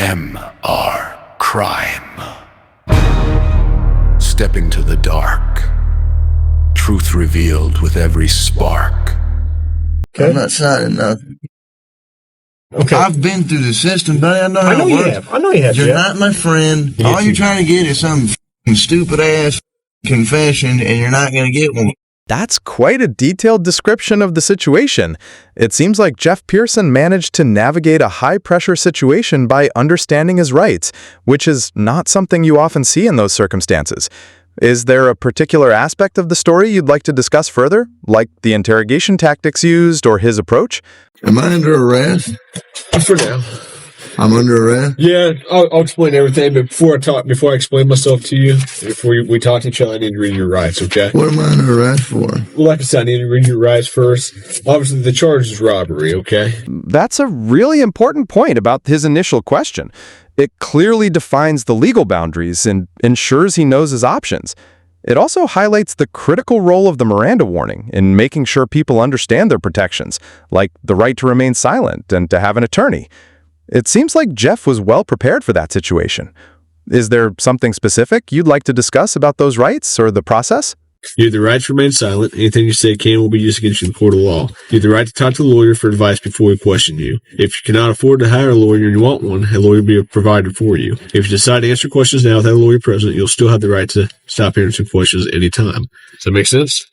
MR Crime. Step into the dark. Truth revealed with every spark. Okay. I'm not signing nothing. Okay. I've been through the system, buddy. I know how it you works. have. I know you have. You're not my friend. All you're trying to get is some stupid ass confession, and you're not going to get one. That's quite a detailed description of the situation. It seems like Jeff Pearson managed to navigate a high-pressure situation by understanding his rights, which is not something you often see in those circumstances. Is there a particular aspect of the story you'd like to discuss further, like the interrogation tactics used or his approach? Am I under arrest? For now. I'm under arrest? Yeah, I'll explain everything, but before I explain myself to you, before we talk to each other, I need to read your rights, okay? What am I under arrest for? Well, like I said, I need to read your rights first. Obviously, the charge is robbery, okay? That's a really important point about his initial question. It clearly defines the legal boundaries and ensures he knows his options. It also highlights the critical role of the Miranda warning in making sure people understand their protections, like the right to remain silent and to have an attorney. It seems like Jeff was well prepared for that situation. Is there something specific you'd like to discuss about those rights or the process? You have the right to remain silent. Anything you say can will be used against you in the court of law. You have the right to talk to a lawyer for advice before we question you. If you cannot afford to hire a lawyer and you want one, a lawyer will be provided for you. If you decide to answer questions now without a lawyer present, you'll still have the right to stop answering questions at any time. Does that make sense?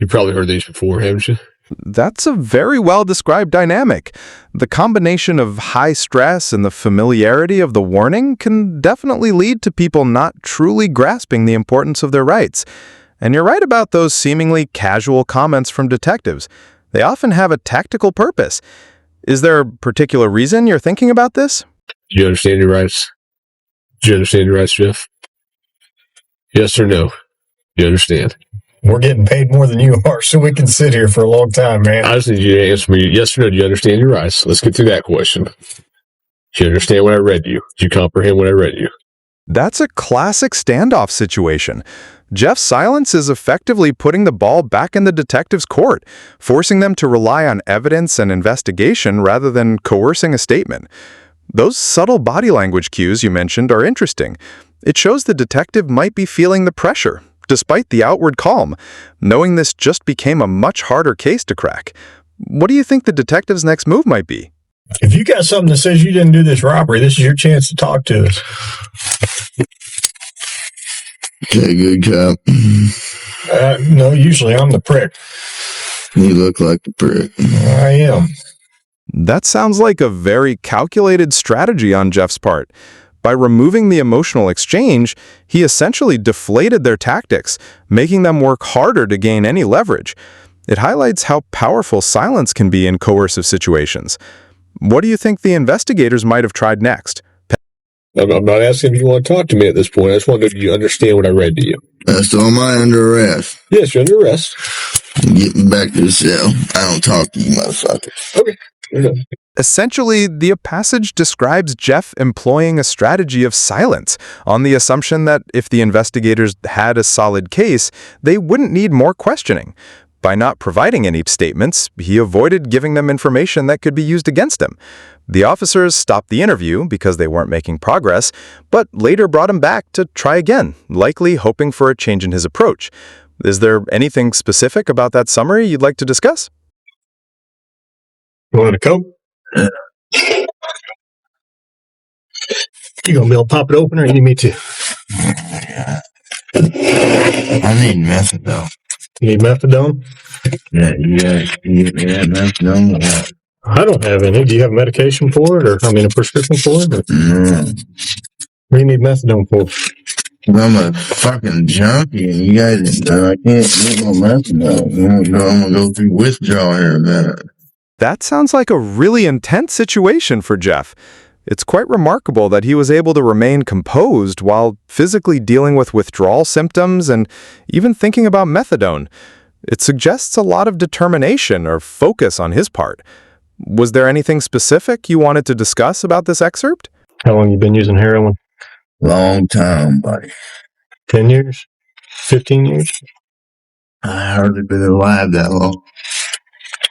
You've probably heard these before, haven't you? That's a very well-described dynamic. The combination of high stress and the familiarity of the warning can definitely lead to people not truly grasping the importance of their rights. And you're right about those seemingly casual comments from detectives. They often have a tactical purpose. Is there a particular reason you're thinking about this? Do you understand your rights? Do you understand your rights, Jeff? Yes or no? You understand? We're getting paid more than you are, so we can sit here for a long time, man. I just need you to answer me yes or no. Do you understand your rights? Let's get through that question. Do you understand what I read you? Do you comprehend what I read you? That's a classic standoff situation. Jeff's silence is effectively putting the ball back in the detective's court, forcing them to rely on evidence and investigation rather than coercing a statement. Those subtle body language cues you mentioned are interesting. It shows the detective might be feeling the pressure, despite the outward calm, knowing this just became a much harder case to crack. What do you think the detective's next move might be? If you got something that says you didn't do this robbery, this is your chance to talk to us. Okay, good cop. No, usually I'm the prick. You look like the prick. I am. That sounds like a very calculated strategy on Jeff's part. By removing the emotional exchange, he essentially deflated their tactics, making them work harder to gain any leverage. It highlights how powerful silence can be in coercive situations. What do you think the investigators might have tried next? I'm not asking if you want to talk to me at this point. I just want to know if you understand what I read to you. So am I under arrest? Yes, you're under arrest. Get me back to the cell. I don't talk to you, motherfucker. Okay. Essentially, the passage describes Jeff employing a strategy of silence on the assumption that if the investigators had a solid case, they wouldn't need more questioning. By not providing any statements, he avoided giving them information that could be used against him. The officers stopped the interview because they weren't making progress, but later brought him back to try again, likely hoping for a change in his approach. Is there anything specific about that summary you'd like to discuss? You want a Coke? You gonna be able to pop it open, or you need me to? I need methadone. You need methadone? Yeah, you guys can get me that methadone. I don't have any. Do you have medication for it, or a prescription for it? No. What do you need methadone for? I'm a fucking junkie, and you guys, I can't get no methadone. I'm gonna go through withdrawal here in a minute. That sounds like a really intense situation for Jeff. It's quite remarkable that he was able to remain composed while physically dealing with withdrawal symptoms and even thinking about methadone. It suggests a lot of determination or focus on his part. Was there anything specific you wanted to discuss about this excerpt? How long you been using heroin? Long time, buddy. 10 years? 15 years? I hardly been alive that long.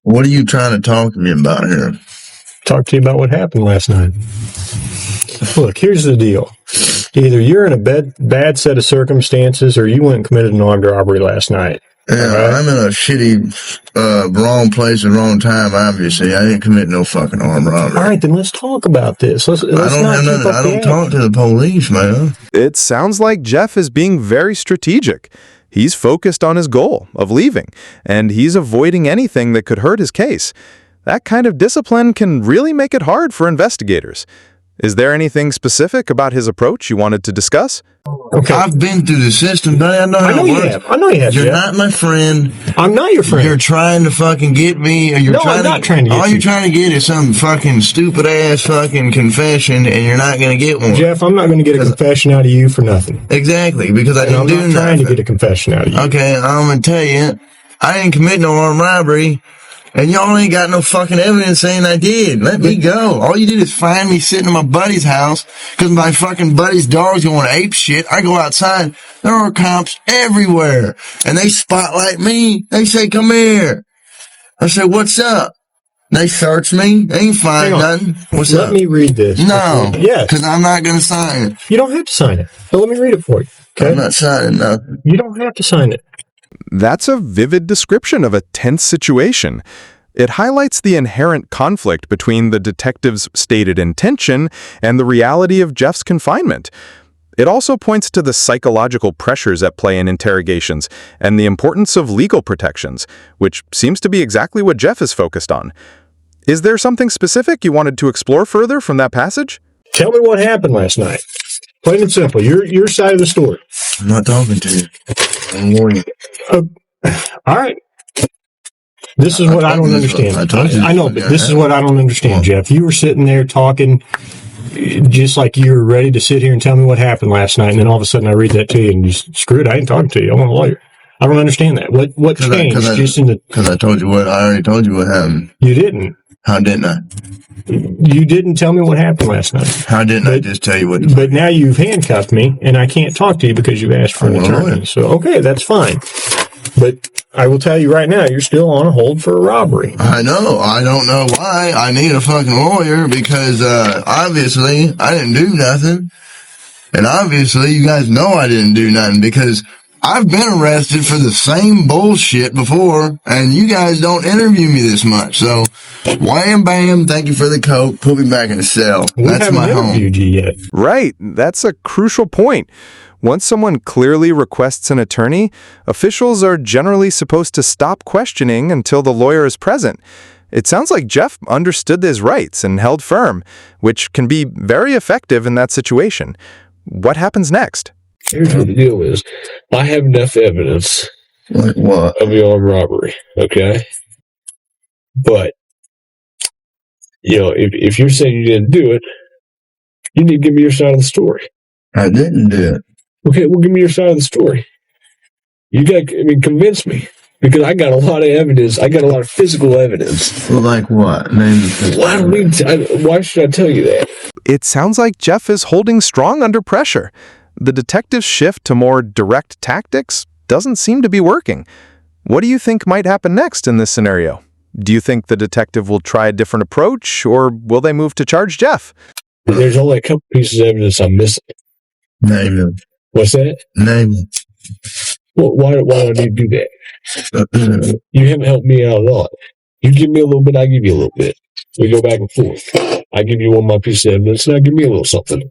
What are you trying to talk to me about here? Talk to you about what happened last night. Look, here's the deal. Either you're in a bad set of circumstances or you went and committed an armed robbery last night. Yeah, Right. I'm in a shitty, wrong place and wrong time, obviously. I didn't commit no fucking armed robbery. All right, then let's talk about this. Let's I don't not have keep nothing. up I the don't act. talk to the police, man. It sounds like Jeff is being very strategic. He's focused on his goal of leaving, and he's avoiding anything that could hurt his case. That kind of discipline can really make it hard for investigators. Is there anything specific about his approach you wanted to discuss? Okay. I've been through the system, buddy. I know how it you works. have. I know you have, You're Jeff. not my friend. I'm not your friend. You're trying to fucking get me. Or you're No, trying I'm not trying to get all you. you're trying to get is some fucking stupid ass fucking confession, and you're not going to get one. Jeff, I'm not going to get a confession out of you for nothing. Exactly, because I And didn't I'm do not nothing. trying to get a confession out of you. Okay, I'm going to tell you, I didn't commit no armed robbery, and y'all ain't got no fucking evidence saying I did. Let me go. All you did is find me sitting in my buddy's house because my fucking buddy's dog's going ape shit. I go outside, there are cops everywhere, and they spotlight me. They say, come here. I say, what's up? They search me. They ain't find Hang on. nothing. What's Let up? me read this. No. Yes. Because I'm not going to sign it. You don't have to sign it. So let me read it for you. Okay? I'm not signing nothing. You don't have to sign it. That's a vivid description of a tense situation. It highlights the inherent conflict between the detective's stated intention and the reality of Jeff's confinement. It also points to the psychological pressures at play in interrogations and the importance of legal protections, which seems to be exactly what Jeff is focused on. Is there something specific you wanted to explore further from that passage? Tell me what happened last night. Plain and simple. Your side of the story. I'm not talking to you. I'm warning you. All right. This is what I don't understand. I know, but this is what I don't understand, Jeff. You were sitting there talking just like you were ready to sit here and tell me what happened last night, and then all of a sudden I read that to you, and you screw it, I ain't talking to you. I want a lawyer. I don't understand that. What changed? Because I told you what. I already told you what happened. You didn't. How didn't I? You didn't tell me what happened last night. How didn't I just tell you what? But now you've handcuffed me, and I can't talk to you because you've asked for an attorney. So, okay, that's fine. But I will tell you right now, you're still on hold for a robbery. I know. I don't know why. I need a fucking lawyer because obviously I didn't do nothing. And obviously you guys know I didn't do nothing because I've been arrested for the same bullshit before, and you guys don't interview me this much. So, wham, bam, thank you for the coke. Put me back in the cell. That's my home. We haven't interviewed you yet. Right, that's a crucial point. Once someone clearly requests an attorney, officials are generally supposed to stop questioning until the lawyer is present. It sounds like Jeff understood his rights and held firm, which can be very effective in that situation. What happens next? Here's what the deal is. I have enough evidence Like what? of the armed robbery, okay? But, if you're saying you didn't do it, you need to give me your side of the story. I didn't do it. Okay, well, give me your side of the story. You got to, convince me. Because I got a lot of evidence. I got a lot of physical evidence. Like what? Name the Why should I tell you that? It sounds like Jeff is holding strong under pressure. The detective's shift to more direct tactics doesn't seem to be working. What do you think might happen next in this scenario? Do you think the detective will try a different approach, or will they move to charge Jeff? There's only a couple pieces of evidence I'm missing. Name them. What's that? Name them. Well, why do I need to do that? You haven't helped me out a lot. You give me a little bit, I give you a little bit. We go back and forth. I give you one of my pieces of evidence, and I give me a little something.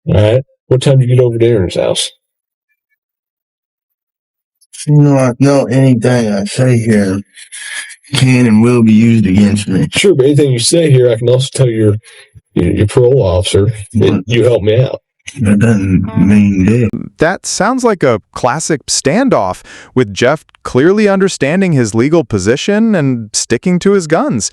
All right? What time do you get over to Aaron's house? No, anything I say here can and will be used against me. Sure, but anything you say here, I can also tell your parole officer that you helped me out. That doesn't mean dick. That sounds like a classic standoff, with Jeff clearly understanding his legal position and sticking to his guns.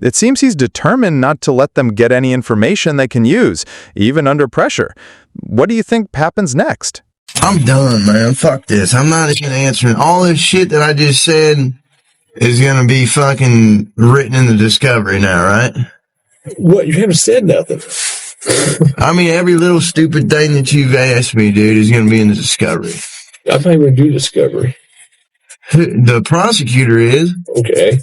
It seems he's determined not to let them get any information they can use, even under pressure. What do you think happens next? I'm done, man. Fuck this. I'm not even answering. All this shit that I just said is gonna be fucking written in the discovery now, right? What? You haven't said nothing. I mean, every little stupid thing that you've asked me, dude, is gonna be in the discovery. I'm not even going to do discovery. The prosecutor is. Okay.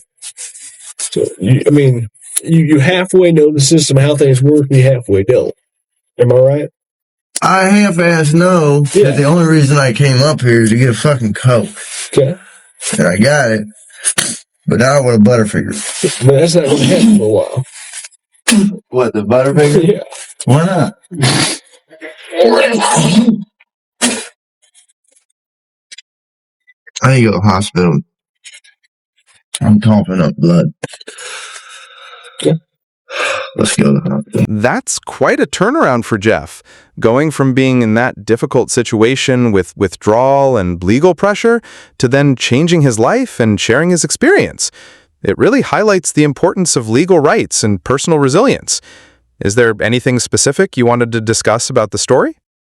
So, you halfway know the system, how things work, and you halfway don't. Am I right? I half-ass know that the only reason I came up here is to get a fucking Coke. Okay. And I got it. But now I want a Butterfinger. But that's not going to happen for a while. What, the Butterfinger? Yeah. Why not? I need to go to the hospital. I'm coughing up blood. Okay. Let's go to the hospital. That's quite a turnaround for Jeff, going from being in that difficult situation with withdrawal and legal pressure to then changing his life and sharing his experience. It really highlights the importance of legal rights and personal resilience. Is there anything specific you wanted to discuss about the story?